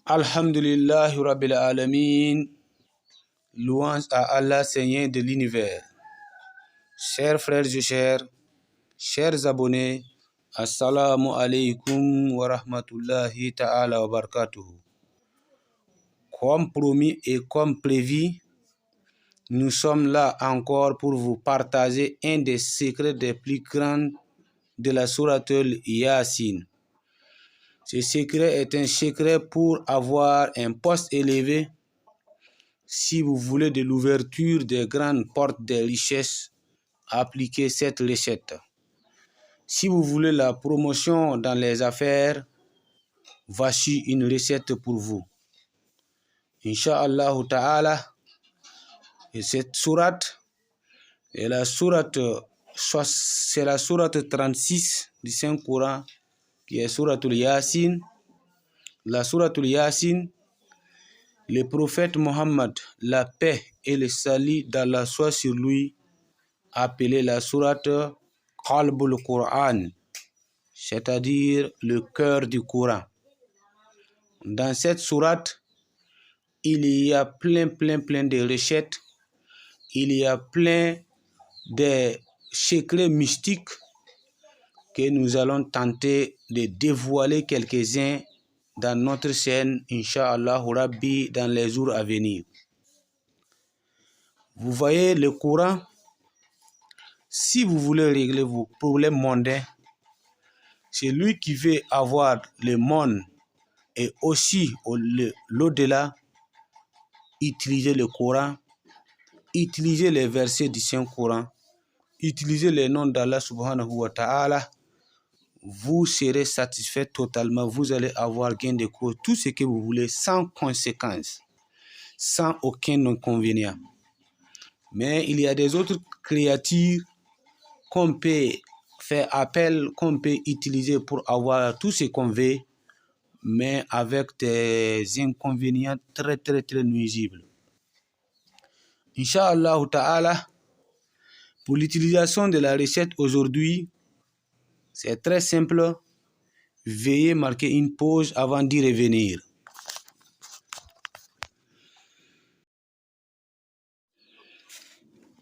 Alhamdulillah Rabbil Alamin. Louange à Allah, Seigneur de l'univers. Chers frères et chers abonnés, Assalamu alaikum wa rahmatullahi ta'ala wa barakatuhu. Comme promis et comme prévu, nous sommes là encore pour vous partager un des secrets des plus grands de la sourate Yasin. Ce secret est un secret pour avoir un poste élevé. Si vous voulez de l'ouverture des grandes portes des richesses, appliquez cette recette. Si vous voulez la promotion dans les affaires, voici une recette pour vous. Inch'Allah ta'ala, et cette sourate est la sourate 36 du Saint-Coran, qui est sourate Yasin. La sourate Yasin, le prophète Mohammed, la paix et le salut d'Allah soit sur lui, appelée la sourate Qalbul Quran, c'est-à-dire le cœur du Coran. Dans cette sourate, il y a plein de recettes, il y a plein de secrets mystiques que nous allons tenter de dévoiler quelques-uns dans notre chaîne, Inch'Allah Rabbi, dans les jours à venir. Vous voyez le Coran, si vous voulez régler vos problèmes mondains, celui qui veut avoir le monde et aussi l'au-delà, utilisez le Coran, utilisez les versets du Saint-Coran, utilisez les noms d'Allah subhanahu wa ta'ala, vous serez satisfait totalement, vous allez avoir gain de cause, tout ce que vous voulez, sans conséquence, sans aucun inconvénient. Mais il y a des autres créatures qu'on peut faire appel, qu'on peut utiliser pour avoir tout ce qu'on veut, mais avec des inconvénients très nuisibles. Inch'Allah ta'ala, pour l'utilisation de la recette aujourd'hui, c'est très simple. Veuillez marquer une pause avant d'y revenir.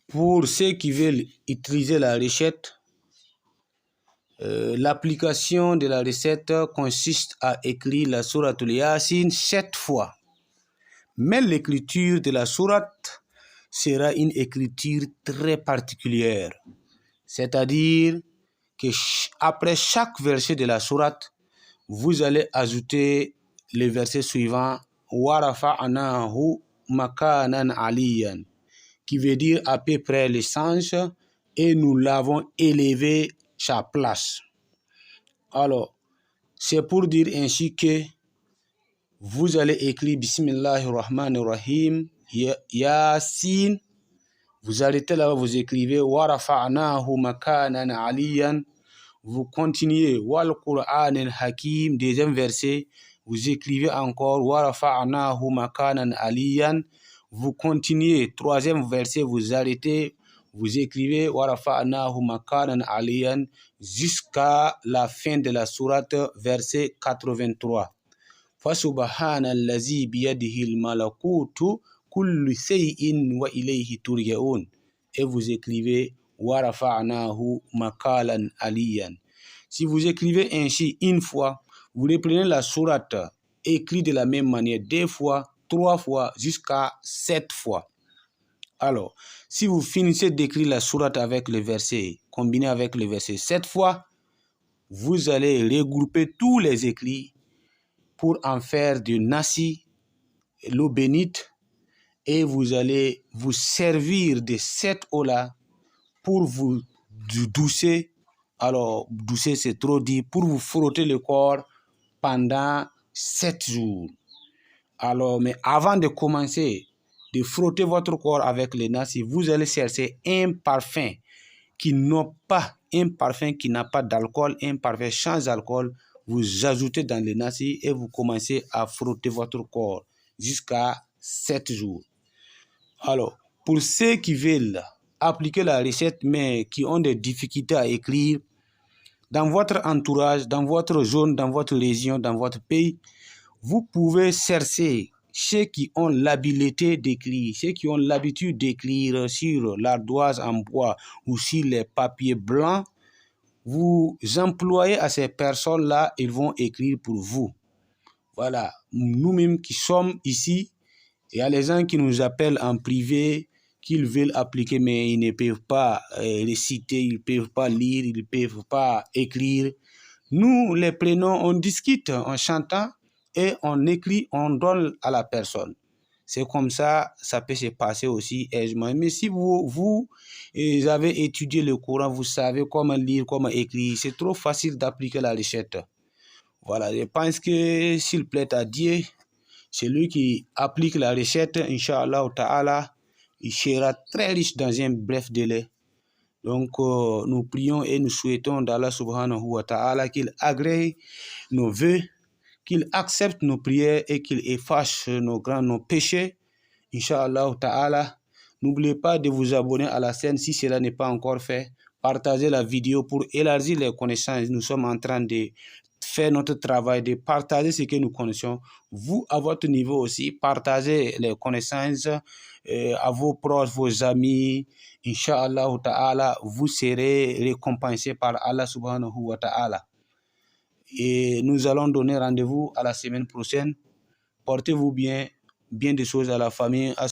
Pour ceux qui veulent utiliser la recette, l'application de la recette consiste à écrire la sourate Yasin 7 fois. Mais l'écriture de la sourate sera une écriture très particulière. C'est-à-dire que après chaque verset de la sourate, vous allez ajouter le verset suivant wa rafa'nahu makanan aliyan, qui veut dire à peu près le sens, et nous l'avons élevé sa place. Alors, c'est pour dire ainsi que vous allez écrire Bismillahirrahmanirrahim Yasin. Vous arrêtez là, vous écrivez wa rafa'nahu makanan aliyan. Vous continuez wal Qur'an al-Hakim, deuxième verset, vous écrivez encore wa rafa'nahu makanan aliyan. Vous continuez, troisième verset, vous arrêtez, vous écrivez wa rafa'nahu makanan aliyan jusqu'à la fin de la sourate, verset 83. Fa subhanallazi biyadihil malakutu kullu shay'in wa ilayhi turja'un. Et vous écrivez wa rafa'nahu makalan aliyan. Si vous écrivez ainsi une fois, vous reprenez la sourate écrite de la même manière 2 fois, 3 fois, jusqu'à 7 fois. Alors, si vous finissez d'écrire la sourate avec le verset, combiné avec le verset 7 fois, vous allez regrouper tous les écrits pour en faire du nasi, l'eau bénite, et vous allez vous servir de cette eau-là pour vous doucer. Alors, doucer c'est trop dit, pour vous frotter le corps pendant 7 jours. Alors, mais avant de commencer de frotter votre corps avec le nasi, vous allez chercher un parfum qui n'a pas d'alcool, un parfum sans alcool. Vous ajoutez dans le nasi et vous commencez à frotter votre corps jusqu'à 7 jours. Alors, pour ceux qui veulent appliquer la recette mais qui ont des difficultés à écrire, dans votre entourage, dans votre zone, dans votre région, dans votre pays, vous pouvez chercher ceux qui ont l'habilité d'écrire, ceux qui ont l'habitude d'écrire sur l'ardoise en bois ou sur les papiers blancs. Vous employez à ces personnes-là, ils vont écrire pour vous. Voilà, nous-mêmes qui sommes ici, il y a les gens qui nous appellent en privé, qu'ils veulent appliquer, mais ils ne peuvent pas réciter, ils ne peuvent pas lire, ils ne peuvent pas écrire. Nous les prenons, on discute en chantant et on écrit, on donne à la personne. C'est comme ça, ça peut se passer aussi aisément. Mais si vous avez étudié le Coran, vous savez comment lire, comment écrire, c'est trop facile d'appliquer la recette. Voilà, je pense que s'il plaît à Dieu, celui qui applique la recette, Inch'Allah Ta'ala, il sera très riche dans un bref délai. Donc, nous prions et nous souhaitons d'Allah Subhanahu wa Ta'ala qu'il agrée nos vœux, qu'il accepte nos prières et qu'il efface nos péchés. Inch'Allah Ta'ala, n'oubliez pas de vous abonner à la chaîne si cela n'est pas encore fait. Partagez la vidéo pour élargir les connaissances. Nous sommes en train de faire notre travail, de partager ce que nous connaissons. Vous, à votre niveau aussi, partagez les connaissances à vos proches, vos amis. Inch'Allah Ta'ala, vous serez récompensés par Allah Subhanahu wa Ta'ala. Et nous allons donner rendez-vous à la semaine prochaine. Portez-vous bien, bien des choses à la famille.